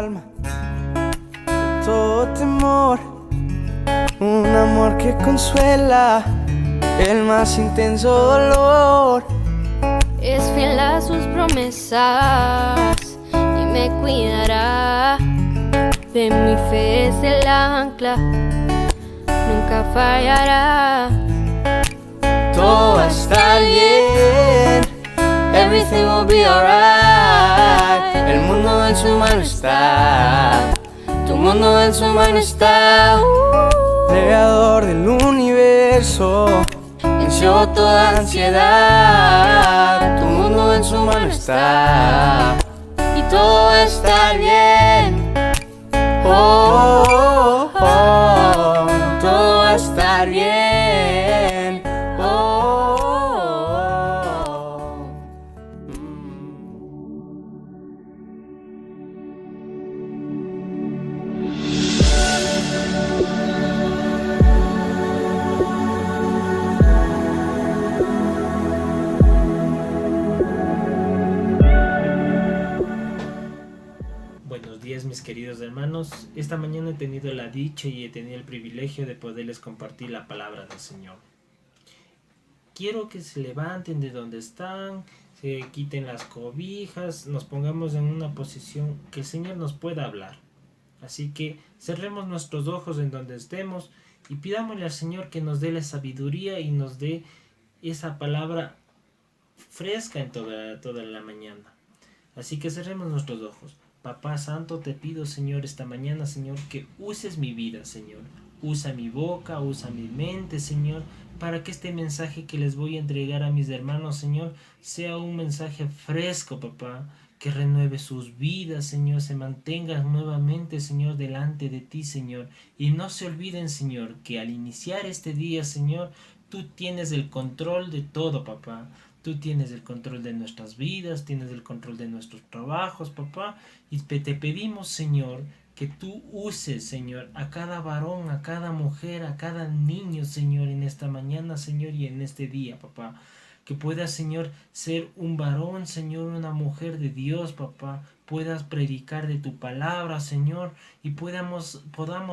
alma de todo temor, un amor que consuela el más intenso dolor. Es fiel a sus promesas y me cuidará. De mi fe es el ancla, nunca fallará. Todo va a estar bien, everything will be alright. El mundo en su mano está, tu mundo en su mano está. Creador del universo, venció toda ansiedad. Tu mundo en su mano está y todo va a estar bien. Oh, oh, oh, todo va a estar bien. Oh, oh, oh. Buenos días, mis queridos hermanos. Esta mañana he tenido la dicha y he tenido el privilegio de poderles compartir la palabra del Señor. Quiero que se levanten de donde están, se quiten las cobijas, nos pongamos en una posición que el Señor nos pueda hablar. Así que cerremos nuestros ojos en donde estemos y pidámosle al Señor que nos dé la sabiduría y nos dé esa palabra fresca en toda la mañana. Así que cerremos nuestros ojos. Papá Santo, te pido, Señor, esta mañana, Señor, que uses mi vida, Señor. Usa mi boca, usa mi mente, Señor, para que este mensaje que les voy a entregar a mis hermanos, Señor, sea un mensaje fresco, papá, que renueve sus vidas, Señor, se mantengan nuevamente, Señor, delante de ti, Señor. Y no se olviden, Señor, que al iniciar este día, Señor, tú tienes el control de todo, papá. Tú tienes el control de nuestras vidas, tienes el control de nuestros trabajos, papá. Y te pedimos, Señor, que tú uses, Señor, a cada varón, a cada mujer, a cada niño, Señor, en esta mañana, Señor, y en este día, papá. Que puedas, Señor, ser un varón, Señor, una mujer de Dios, papá. Puedas predicar de tu palabra, Señor, y podamos,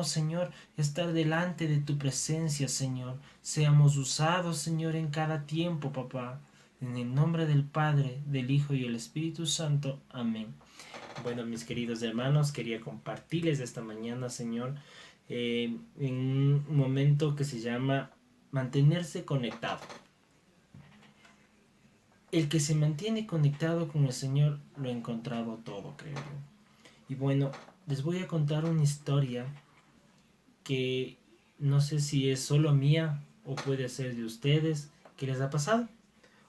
Señor, estar delante de tu presencia, Señor. Seamos usados, Señor, en cada tiempo, papá. En el nombre del Padre, del Hijo y del Espíritu Santo. Amén. Bueno, mis queridos hermanos, quería compartirles esta mañana, Señor, en un momento que se llama mantenerse conectado. El que se mantiene conectado con el Señor lo ha encontrado todo, creo yo. Y bueno, les voy a contar una historia que no sé si es solo mía o puede ser de ustedes. ¿Qué les ha pasado?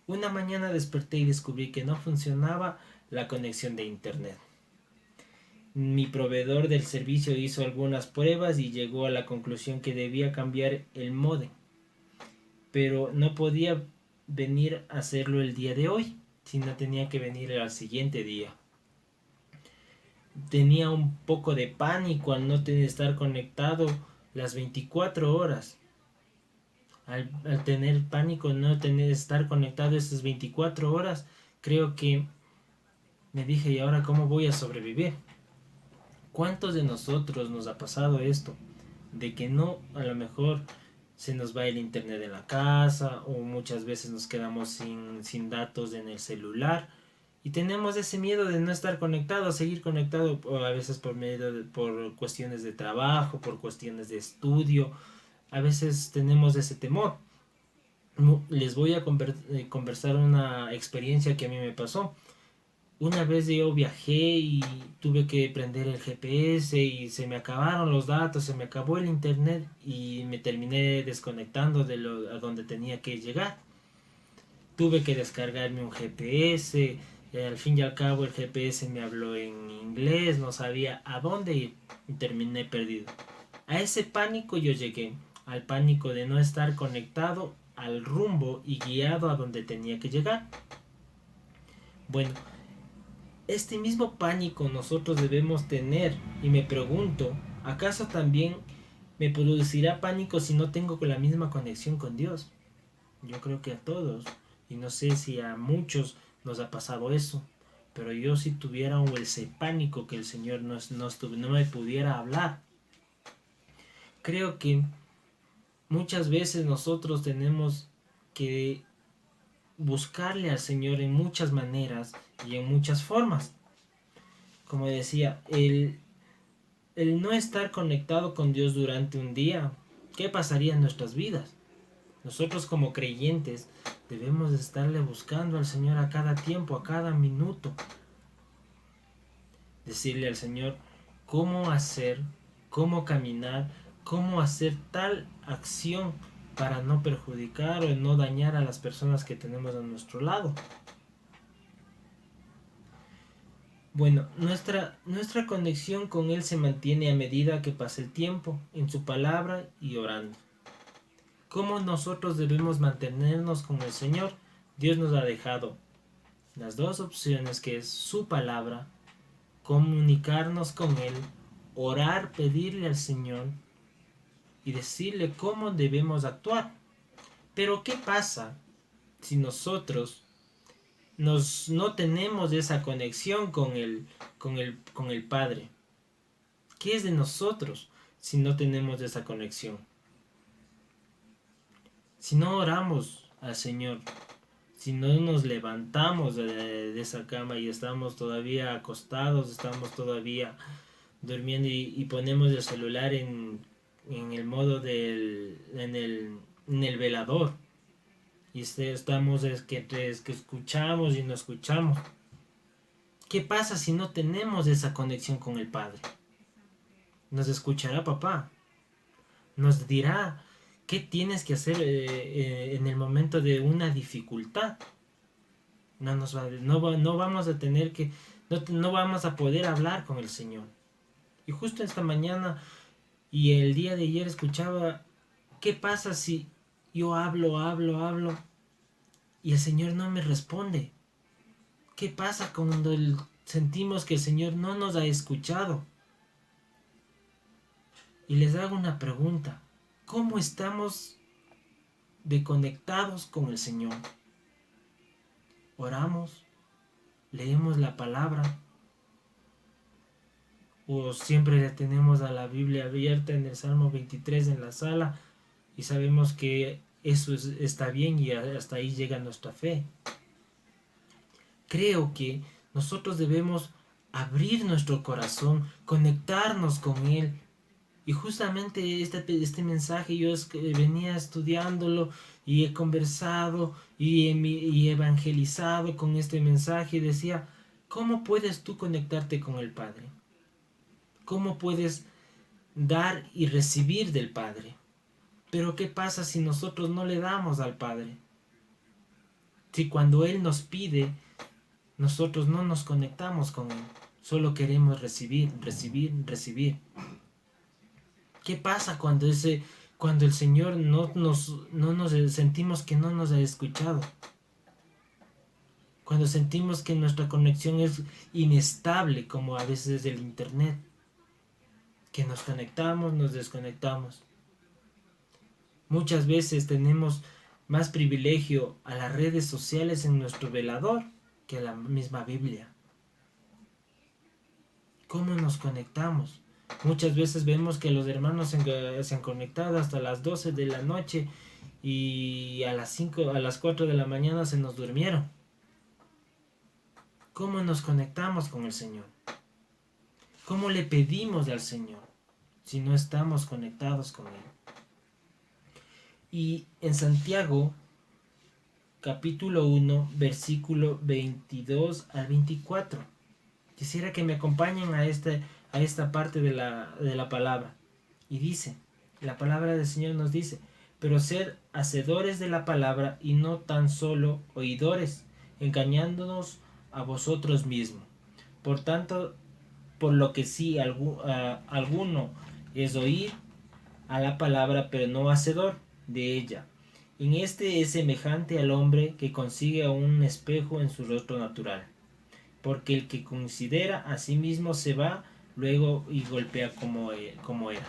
Una mañana desperté y descubrí que no funcionaba la conexión de internet. Mi proveedor del servicio hizo algunas pruebas y llegó a la conclusión que debía cambiar el módem. Pero no podía venir a hacerlo el día de hoy, sino tenía que venir al siguiente día. Tenía un poco de pánico al no tener estar conectado las 24 horas. Al tener pánico, no tener estar conectado esas 24 horas, creo que me dije, ¿y ahora cómo voy a sobrevivir? ¿Cuántos de nosotros nos ha pasado esto? De que no, a lo mejor se nos va el internet en la casa o muchas veces nos quedamos sin datos en el celular y tenemos ese miedo de no estar conectado, seguir conectado, o a veces por cuestiones de trabajo, por cuestiones de estudio. A veces tenemos ese temor. Les voy a conversar una experiencia que a mí me pasó. Una vez yo viajé y tuve que prender el GPS y se me acabaron los datos, se me acabó el internet y me terminé desconectando a donde tenía que llegar. Tuve que descargarme un GPS, al fin y al cabo el GPS me habló en inglés, no sabía a dónde ir y terminé perdido. A ese pánico yo llegué, al pánico de no estar conectado al rumbo y guiado a donde tenía que llegar. Bueno, este mismo pánico nosotros debemos tener y me pregunto, ¿acaso también me producirá pánico si no tengo la misma conexión con Dios? Yo creo que a todos, y no sé si a muchos nos ha pasado eso. pero yo si tuviera ese pánico que el Señor no me pudiera hablar. Creo que muchas veces nosotros tenemos que buscarle al Señor en muchas maneras y en muchas formas. Como decía, el no estar conectado con Dios durante un día, ¿qué pasaría en nuestras vidas? Nosotros como creyentes debemos de estarle buscando al Señor a cada tiempo, a cada minuto. Decirle al Señor cómo hacer, cómo caminar, cómo hacer tal acción para no perjudicar o no dañar a las personas que tenemos a nuestro lado. Bueno, nuestra conexión con Él se mantiene a medida que pasa el tiempo, en su palabra y orando. ¿Cómo nosotros debemos mantenernos con el Señor? Dios nos ha dejado las dos opciones, que es su palabra, comunicarnos con Él, orar, pedirle al Señor y decirle cómo debemos actuar. Pero ¿qué pasa si nosotros no tenemos esa conexión con el Padre? ¿Qué es de nosotros si no tenemos esa conexión? Si no oramos al Señor, si no nos levantamos de esa cama y estamos todavía acostados, estamos todavía durmiendo y ponemos el celular en el modo en el velador, y estamos que escuchamos y no escuchamos. ¿Qué pasa si no tenemos esa conexión con el Padre? Nos escuchará papá, nos dirá qué tienes que hacer en el momento de una dificultad. No vamos a tener que, no vamos a poder hablar con el Señor. Y justo esta mañana y el día de ayer escuchaba, ¿qué pasa si yo hablo y el Señor no me responde? ¿Qué pasa cuando sentimos que el Señor no nos ha escuchado? Y les hago una pregunta: ¿cómo estamos de conectados con el Señor? ¿Oramos? ¿Leemos la palabra? ¿O siempre tenemos a la Biblia abierta en el Salmo 23 en la sala y sabemos que eso está bien y hasta ahí llega nuestra fe? Creo que nosotros debemos abrir nuestro corazón, conectarnos con Él. Y justamente este mensaje yo venía estudiándolo y he conversado y he evangelizado con este mensaje, y decía, ¿cómo puedes tú conectarte con el Padre? ¿Cómo puedes dar y recibir del Padre? Pero ¿qué pasa si nosotros no le damos al Padre? Si cuando Él nos pide, nosotros no nos conectamos con Él, solo queremos recibir. ¿Qué pasa cuando el Señor no nos sentimos que no nos ha escuchado? Cuando sentimos que nuestra conexión es inestable, como a veces el internet, que nos conectamos, nos desconectamos. Muchas veces tenemos más privilegio a las redes sociales en nuestro velador que a la misma Biblia. ¿Cómo nos conectamos? Muchas veces vemos que los hermanos se han conectado hasta las 12 de la noche y a las 4 de la mañana se nos durmieron. ¿Cómo nos conectamos con el Señor? ¿Cómo le pedimos al Señor si no estamos conectados con Él? Y en Santiago, capítulo 1, versículo 22 al 24. Quisiera que me acompañen a esta parte de la palabra. Y dice, la palabra del Señor nos dice: pero sed hacedores de la palabra y no tan solo oidores, engañándonos a vosotros mismos. Por tanto, por lo que sí alguno es oír a la palabra, pero no hacedor de ella. En este es semejante al hombre que consigue a un espejo en su rostro natural. Porque el que considera a sí mismo se va luego y golpea como era.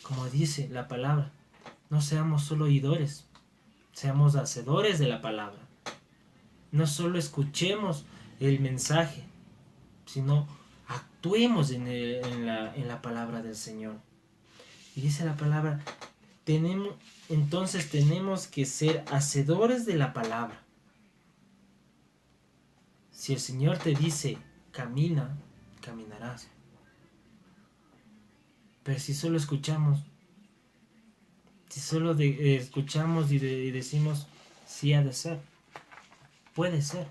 Como dice la palabra, no seamos solo oidores, seamos hacedores de la palabra. No solo escuchemos el mensaje, sino actuemos en la palabra del Señor. Y dice la palabra, entonces tenemos que ser hacedores de la palabra. Si el Señor te dice, camina, caminarás. Pero si solo escuchamos, si solo escuchamos y decimos, sí ha de ser, puede ser.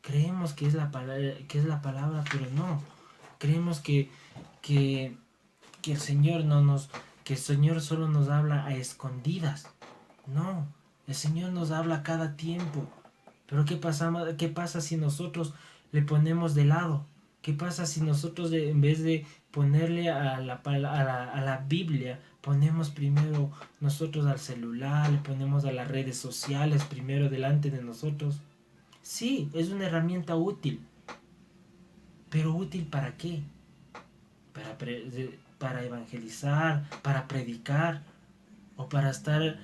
Creemos que es la palabra, pero no. Creemos que el Señor que el Señor solo nos habla a escondidas. No, el Señor nos habla a cada tiempo. Pero ¿qué pasa si nosotros le ponemos de lado? ¿Qué pasa si nosotros en vez de ponerle a la Biblia, ponemos primero nosotros al celular, le ponemos a las redes sociales primero delante de nosotros? Sí, es una herramienta útil. ¿Pero útil para qué? Para evangelizar, para predicar, o para estar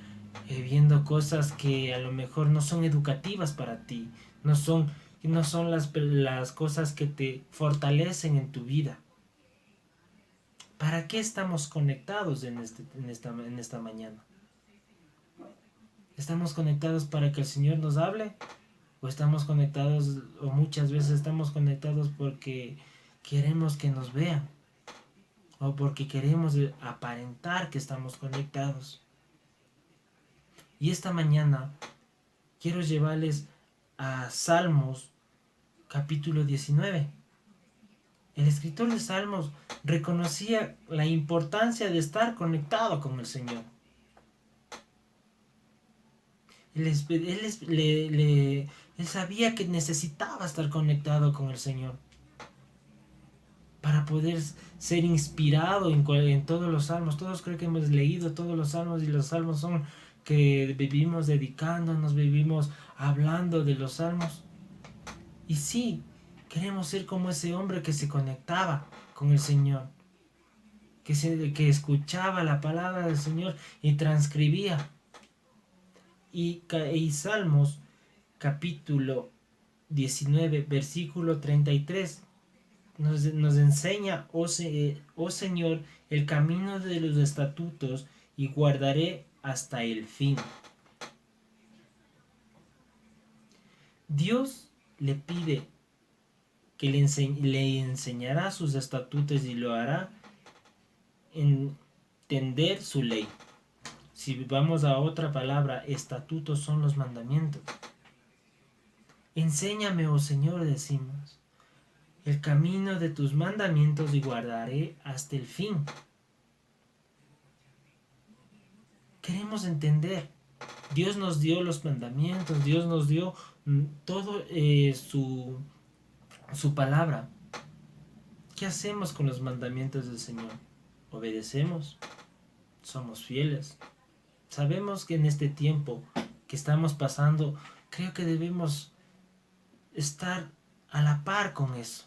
viendo cosas que a lo mejor no son educativas para ti, no son las cosas que te fortalecen en tu vida. ¿Para qué estamos conectados en esta mañana? ¿Estamos conectados para que el Señor nos hable? ¿O estamos conectados, o muchas veces estamos conectados porque queremos que nos vean? ¿O porque queremos aparentar que estamos conectados? Y esta mañana quiero llevarles a Salmos capítulo 19. El escritor de Salmos reconocía la importancia de estar conectado con el Señor. Él sabía que necesitaba estar conectado con el Señor para poder ser inspirado en todos los salmos. Todos creo que hemos leído todos los salmos, y los salmos son que vivimos dedicándonos, vivimos hablando de los salmos. Y sí, queremos ser como ese hombre que se conectaba con el Señor, que escuchaba la palabra del Señor y transcribía. Y Salmos capítulo 19 versículo 33 nos enseña, oh Señor, el camino de los estatutos, y guardaré hasta el fin. Dios le pide que le enseñará sus estatutos y lo hará entender su ley. Si vamos a otra palabra, estatutos son los mandamientos. Enséñame, oh Señor, decimos, el camino de tus mandamientos, y guardaré hasta el fin. Queremos entender. Dios nos dio los mandamientos, Dios nos dio todo su palabra. ¿Qué hacemos con los mandamientos del Señor? ¿Obedecemos? ¿Somos fieles? Sabemos que en este tiempo que estamos pasando, creo que debemos estar a la par con eso.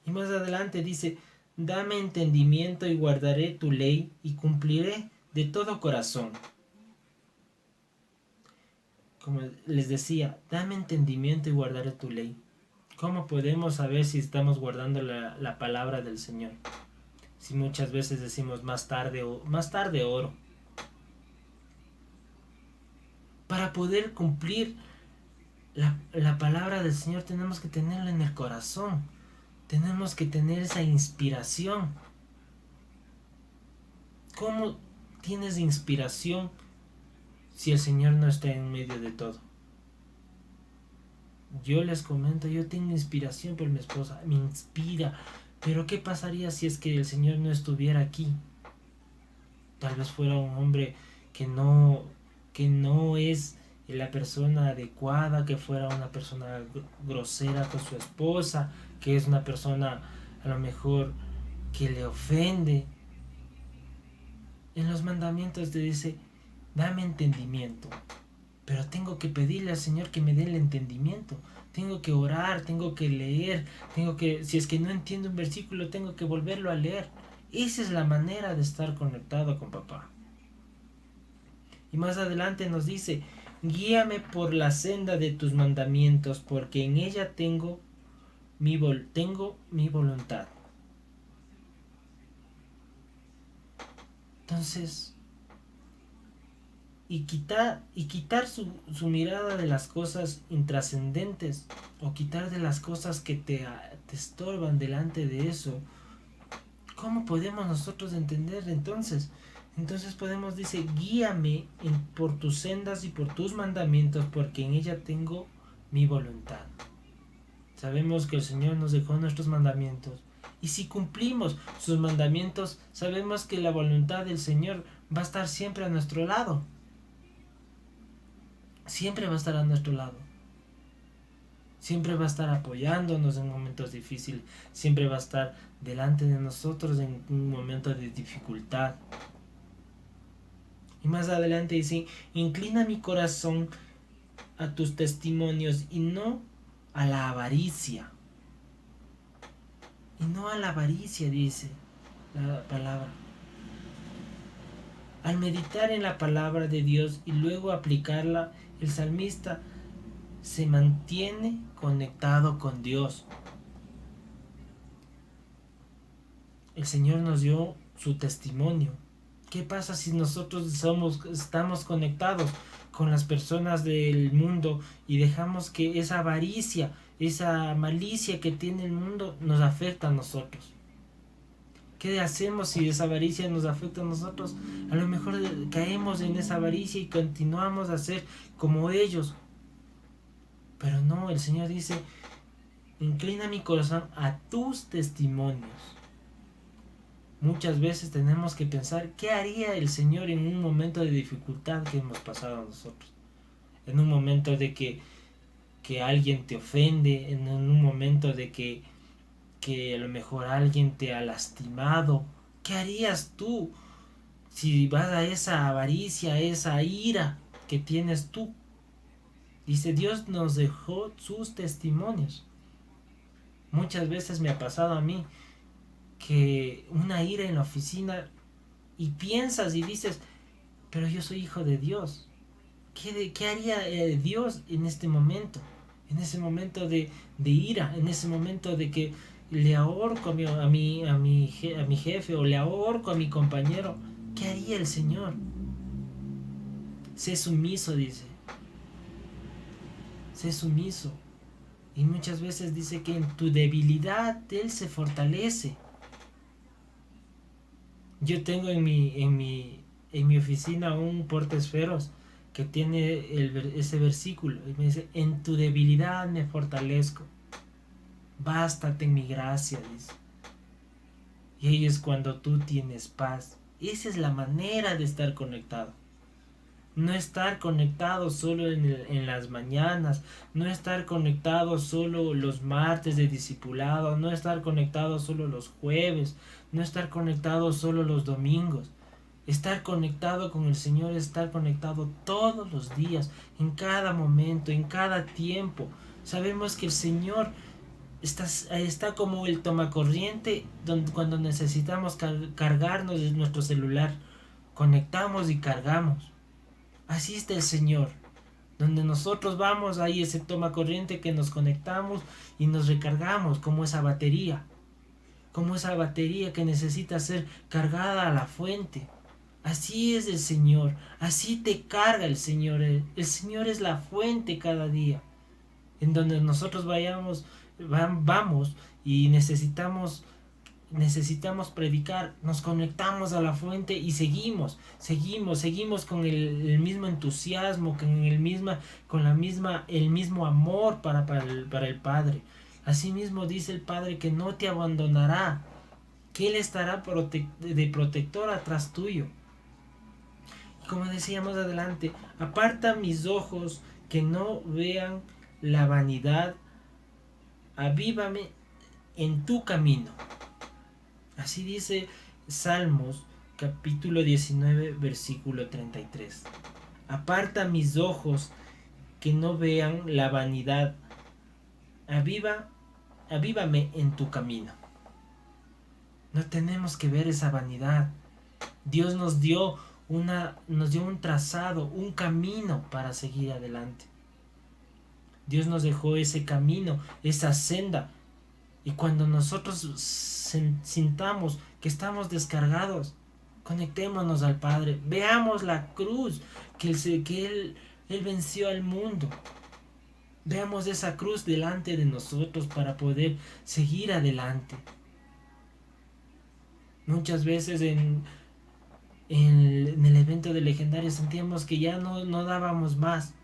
Y más adelante dice, dame entendimiento y guardaré tu ley y cumpliré de todo corazón. Como les decía, dame entendimiento y guardaré tu ley. ¿Cómo podemos saber si estamos guardando la palabra del Señor? Si muchas veces decimos más tarde oro. Para poder cumplir la palabra del Señor tenemos que tenerla en el corazón. Tenemos que tener esa inspiración. ¿Cómo tienes inspiración si el Señor no está en medio de todo? Yo les comento, yo tengo inspiración por mi esposa, me inspira. Pero ¿qué pasaría si es que el Señor no estuviera aquí? Tal vez fuera un hombre que no es la persona adecuada, que fuera una persona grosera con su esposa, que es una persona a lo mejor que le ofende. En los mandamientos te dice, dame entendimiento. Pero tengo que pedirle al Señor que me dé el entendimiento. Tengo que orar, tengo que leer, si es que no entiendo un versículo, tengo que volverlo a leer. Esa es la manera de estar conectado con papá. Y más adelante nos dice, Guíame por la senda de tus mandamientos, porque en ella tengo mi voluntad. Entonces, y quitar su mirada de las cosas intrascendentes, o quitar de las cosas que te estorban delante de eso. ¿Cómo podemos nosotros entender entonces? Entonces podemos, dice, guíame por tus sendas y por tus mandamientos, porque en ella tengo mi voluntad. Sabemos que el Señor nos dejó nuestros mandamientos, y si cumplimos sus mandamientos, sabemos que la voluntad del Señor va a estar siempre a nuestro lado. Siempre va a estar a nuestro lado. Siempre va a estar apoyándonos en momentos difíciles. Siempre va a estar delante de nosotros en un momento de dificultad. Y más adelante dice, inclina mi corazón a tus testimonios y no a la avaricia. Y no a la avaricia, dice la palabra. Al meditar en la palabra de Dios y luego aplicarla, el salmista se mantiene conectado con Dios. El Señor nos dio su testimonio. ¿Qué pasa si nosotros estamos conectados con las personas del mundo y dejamos que esa avaricia, esa malicia que tiene el mundo nos afecta a nosotros? ¿Qué hacemos si esa avaricia nos afecta a nosotros? A lo mejor caemos en esa avaricia y continuamos a ser como ellos. Pero no, el Señor dice, inclina mi corazón a tus testimonios. Muchas veces tenemos que pensar, ¿qué haría el Señor en un momento de dificultad que hemos pasado nosotros? En un momento de que alguien te ofende, en un momento de que a lo mejor alguien te ha lastimado. ¿Qué harías tú si vas a esa avaricia, a esa ira que tienes tú? Dice, Dios nos dejó sus testimonios. Muchas veces me ha pasado a mí que una ira en la oficina y piensas y dices, pero yo soy hijo de Dios. ¿Qué haría Dios en este momento? En ese momento de ira, en ese momento de que le ahorco a mi jefe o le ahorco a mi compañero. ¿Qué haría el Señor? Sé sumiso, dice. Sé sumiso. Y muchas veces dice que en tu debilidad Él se fortalece. Yo tengo en mi oficina un portaesferos que tiene ese versículo. Y me dice, en tu debilidad me fortalezco. Bástate en mi gracia, dice. Y ahí es cuando tú tienes paz. Esa es la manera de estar conectado. No estar conectado solo en las mañanas, no estar conectado solo los martes de discipulado, no estar conectado solo los jueves, no estar conectado solo los domingos. Estar conectado con el Señor, estar conectado todos los días, en cada momento, en cada tiempo. Sabemos que el Señor está como el tomacorriente cuando necesitamos cargarnos de nuestro celular. Conectamos y cargamos. Así está el Señor. Donde nosotros vamos, ahí ese tomacorriente que nos conectamos y nos recargamos como esa batería. Como esa batería que necesita ser cargada a la fuente. Así es el Señor. Así te carga el Señor. El Señor es la fuente cada día. En donde nosotros vamos y necesitamos predicar, nos conectamos a la fuente y seguimos con el mismo entusiasmo, con el mismo amor para el Padre. Asimismo dice el Padre que no te abandonará, que Él estará de protector atrás tuyo. Y como decíamos adelante, aparta mis ojos que no vean la vanidad, avívame en tu camino. Así dice Salmos capítulo 19 versículo 33. Aparta mis ojos que no vean la vanidad, avívame en tu camino. No tenemos que ver esa vanidad. Dios nos dio nos dio un trazado, un camino para seguir adelante. Dios nos dejó ese camino, esa senda. Y cuando nosotros sintamos que estamos descargados, conectémonos al Padre. Veamos la cruz que Él venció al mundo. Veamos esa cruz delante de nosotros para poder seguir adelante. Muchas veces en el evento de Legendario sentíamos que ya no dábamos más.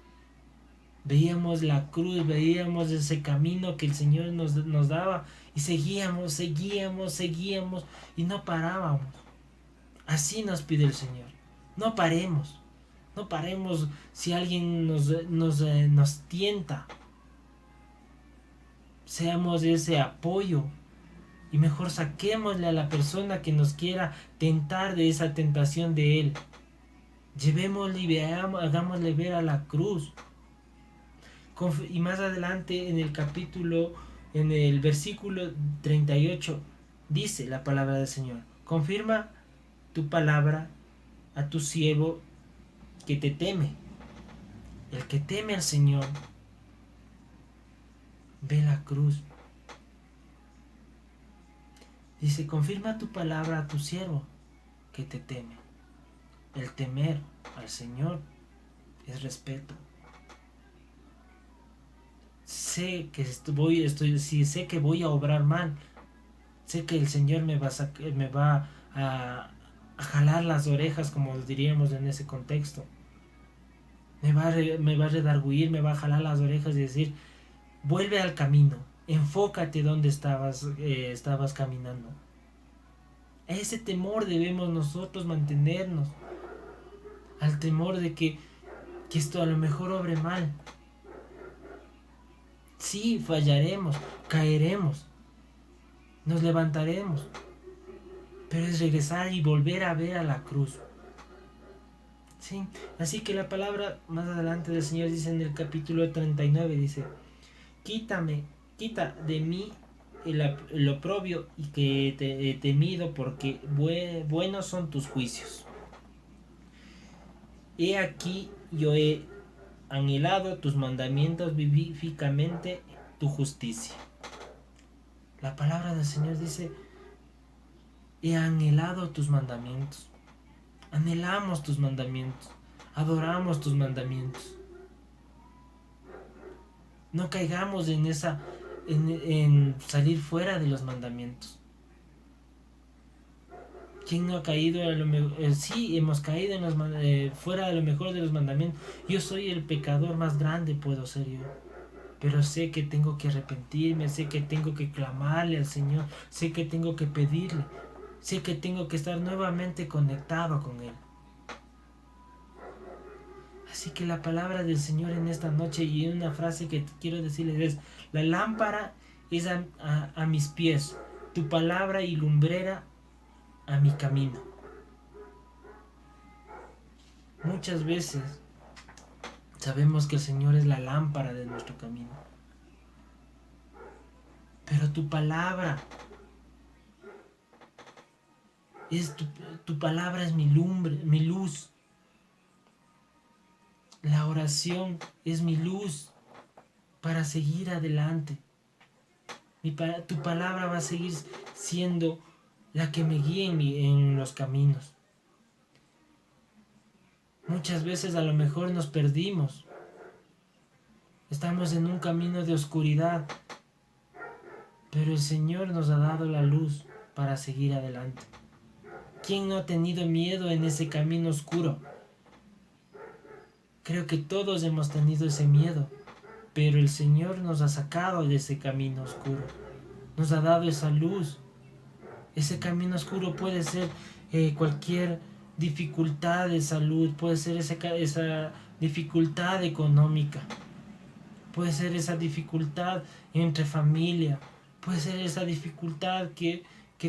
Veíamos la cruz, veíamos ese camino que el Señor nos daba y seguíamos y no parábamos. Así nos pide el Señor. No paremos si alguien nos tienta. Seamos ese apoyo y mejor saquémosle a la persona que nos quiera tentar de esa tentación de Él. Llevémosle y hagámosle ver a la cruz. Y más adelante en el versículo 38, dice la palabra del Señor: confirma tu palabra a tu siervo que te teme. El que teme al Señor ve la cruz. Dice: confirma tu palabra a tu siervo que te teme. El temer al Señor es respeto. Sé que sé que voy a obrar mal. Sé que el Señor me va a jalar las orejas, como diríamos en ese contexto. Me va a redarguir, me va a jalar las orejas y decir: vuelve al camino, enfócate donde estabas caminando. A ese temor debemos nosotros mantenernos. Al temor de que esto a lo mejor obre mal. Sí, fallaremos, caeremos, nos levantaremos, pero es regresar y volver a ver a la cruz. Sí, así que la palabra más adelante del Señor dice en el capítulo 39, dice: quita de mí el oprobio y que te he temido, porque buenos son tus juicios. He aquí yo he anhelado tus mandamientos, vivíficamente tu justicia. La palabra del Señor dice: he anhelado tus mandamientos. Anhelamos tus mandamientos. Adoramos tus mandamientos. No caigamos en salir fuera de los mandamientos. ¿Quién no ha caído? Sí, hemos caído fuera de lo mejor de los mandamientos. Yo soy el pecador más grande, puedo ser yo. Pero sé que tengo que arrepentirme, sé que tengo que clamarle al Señor, sé que tengo que pedirle, sé que tengo que estar nuevamente conectado con Él. Así que la palabra del Señor en esta noche, y una frase que quiero decirles es: la lámpara es a mis pies, tu palabra y lumbrera a mi camino. Muchas veces sabemos que el Señor es la lámpara de nuestro camino, pero tu palabra tu palabra es mi luz. La oración es mi luz para seguir adelante. Tu palabra va a seguir siendo la que me guíe en los caminos. Muchas veces a lo mejor nos perdimos. Estamos en un camino de oscuridad, pero el Señor nos ha dado la luz para seguir adelante. ¿Quién no ha tenido miedo en ese camino oscuro? Creo que todos hemos tenido ese miedo, pero el Señor nos ha sacado de ese camino oscuro. Nos ha dado esa luz. Ese camino oscuro puede ser cualquier dificultad de salud, puede ser esa dificultad económica, puede ser esa dificultad entre familia, puede ser esa dificultad que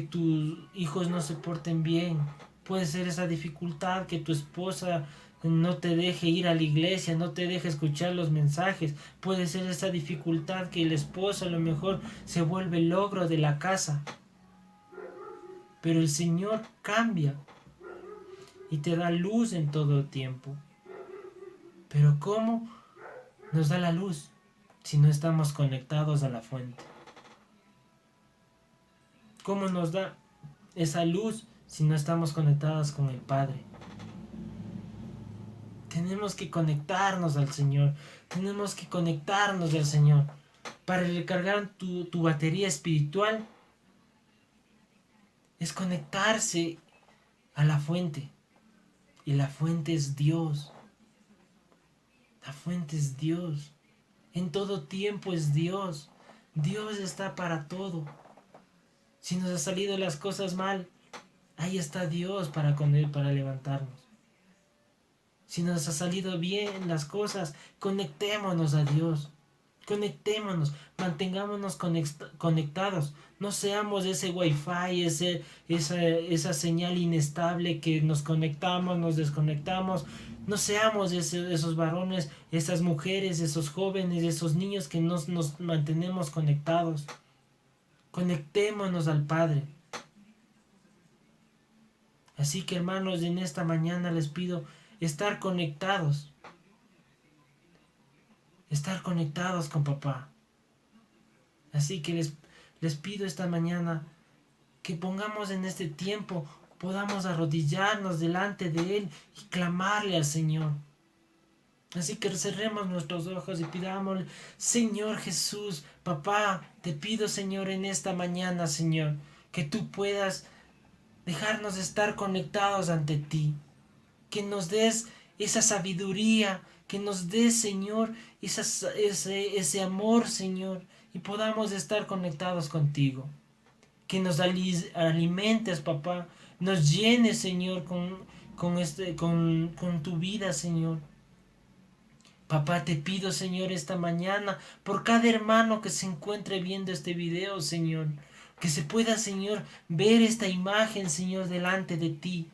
tus hijos no se porten bien, puede ser esa dificultad que tu esposa no te deje ir a la iglesia, no te deje escuchar los mensajes, puede ser esa dificultad que el esposo a lo mejor se vuelve el logro de la casa. Pero el Señor cambia. y te da luz en todo tiempo. Pero ¿cómo nos da la luz si no estamos conectados a la fuente? ¿Cómo nos da esa luz si no estamos conectados con el Padre? Tenemos que conectarnos al Señor. Tenemos que conectarnos al Señor. Para recargar tu batería espiritual es conectarse a la fuente. Y la fuente es Dios. La fuente es Dios. En todo tiempo es Dios. Dios está para todo. Si nos han salido las cosas mal, ahí está Dios para levantarnos. Si nos ha salido bien las cosas, conectémonos a Dios. Conectémonos, mantengámonos conectados. No seamos ese wifi, esa señal inestable que nos conectamos, nos desconectamos. No seamos esos varones, esas mujeres, esos jóvenes, esos niños que nos mantenemos conectados. Conectémonos al Padre. Así que, hermanos, en esta mañana les pido estar conectados. Estar conectados con papá. Así que les pido esta mañana que pongamos en este tiempo, podamos arrodillarnos delante de Él y clamarle al Señor. Así que cerremos nuestros ojos y pidámosle: Señor Jesús, papá, te pido, Señor, en esta mañana, Señor, que tú puedas dejarnos estar conectados ante ti. Que nos des esa sabiduría, que nos des, Señor, ese amor, Señor, y podamos estar conectados contigo. Que nos alimentes, papá, nos llenes, Señor, con tu vida, Señor. Papá, te pido, Señor, esta mañana, por cada hermano que se encuentre viendo este video, Señor, que se pueda, Señor, ver esta imagen, Señor, delante de ti.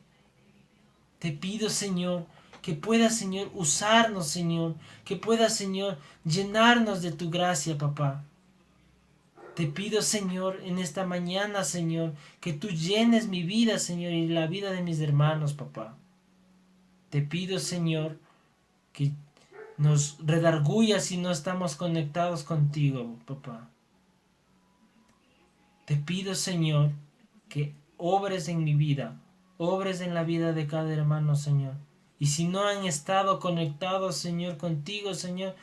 Te pido, Señor, que puedas, Señor, usarnos, Señor, que puedas, Señor, llenarnos de tu gracia, papá. Te pido, Señor, en esta mañana, Señor, que tú llenes mi vida, Señor, y la vida de mis hermanos, papá. Te pido, Señor, que nos redargullas si no estamos conectados contigo, papá. Te pido, Señor, que obres en mi vida, obres en la vida de cada hermano, Señor. Y si no han estado conectados, Señor, contigo, Señor,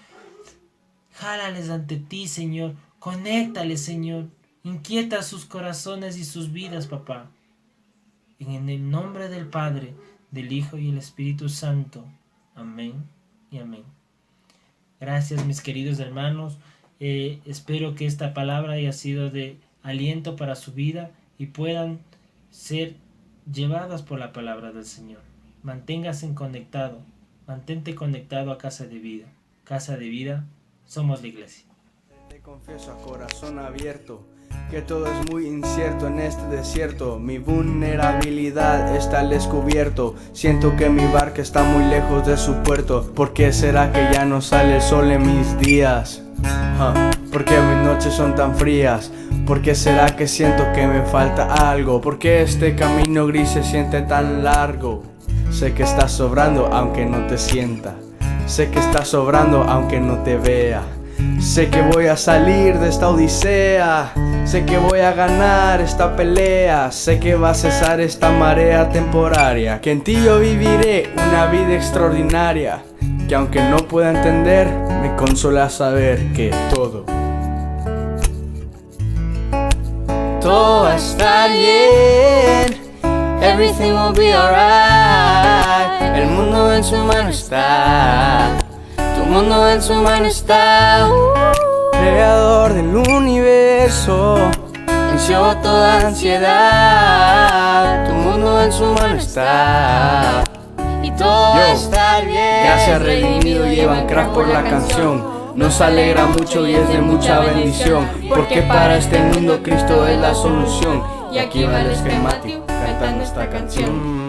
jálales ante ti, Señor. Conéctales, Señor. Inquieta sus corazones y sus vidas, papá. En el nombre del Padre, del Hijo y el Espíritu Santo. Amén y amén. Gracias, mis queridos hermanos. Espero que esta palabra haya sido de aliento para su vida y puedan ser llevadas por la palabra del Señor. Manténgase conectado. Mantente conectado a Casa de Vida. Casa de Vida, somos la iglesia. Te confieso a corazón abierto que todo es muy incierto en este desierto. Mi vulnerabilidad está al descubierto. Siento que mi barca está muy lejos de su puerto. ¿Por qué será que ya no sale el sol en mis días? ¿Por qué mis noches son tan frías? ¿Por qué será que siento que me falta algo? ¿Por qué este camino gris se siente tan largo? Sé que estás sobrando aunque no te sienta. Sé que estás sobrando aunque no te vea. Sé que voy a salir de esta odisea. Sé que voy a ganar esta pelea. Sé que va a cesar esta marea temporaria. Que en ti yo viviré una vida extraordinaria. Que aunque no pueda entender, me consuela saber que todo va a estar bien. Everything will be alright. El mundo en su mano está. Tu mundo en su mano está. Creador del universo, Venció toda ansiedad. Tu mundo en su mano está. Y todo va a estar bien. Gracias redimido llevan crack por la canción. Nos alegra mucho y es de mucha bendición. Porque para este mundo Cristo es la solución. Y aquí va el esquemático cantando esta canción.